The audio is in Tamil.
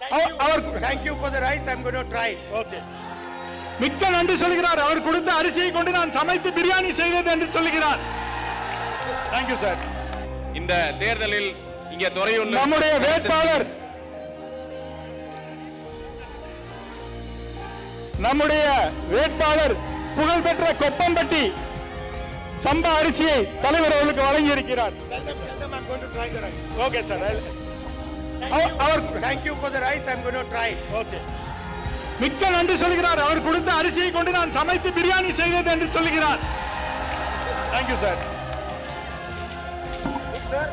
Thank you for the rice. I'm going to try. Okay, மிக்க நன்றி சொல்கிறார். அவர் கொடுத்த அரிசியை கொண்டு நான் சமைத்து பிரியாணி செய்வது என்று சொல்கிறார். Thank you sir. இந்த தேர்தலில் இங்கே துறையுள்ள நம்முடைய வேட்பாளர் புகழ்பெற்ற கொப்பம்பட்டி சம்பா அரிசியை தலைவர் அவர்களுக்கு வழங்கி இருக்கிறார். I'm going to try the rice. Okay sir. Thank you for the rice. I'm going to try. Okay, மிக்க நன்றி சொல்கிறார். அவர் கொடுத்த அரிசியை கொண்டு நான் சமைத்து பிரியாணி செய்வது என்று சொல்கிறார். Thank you sir. Sir.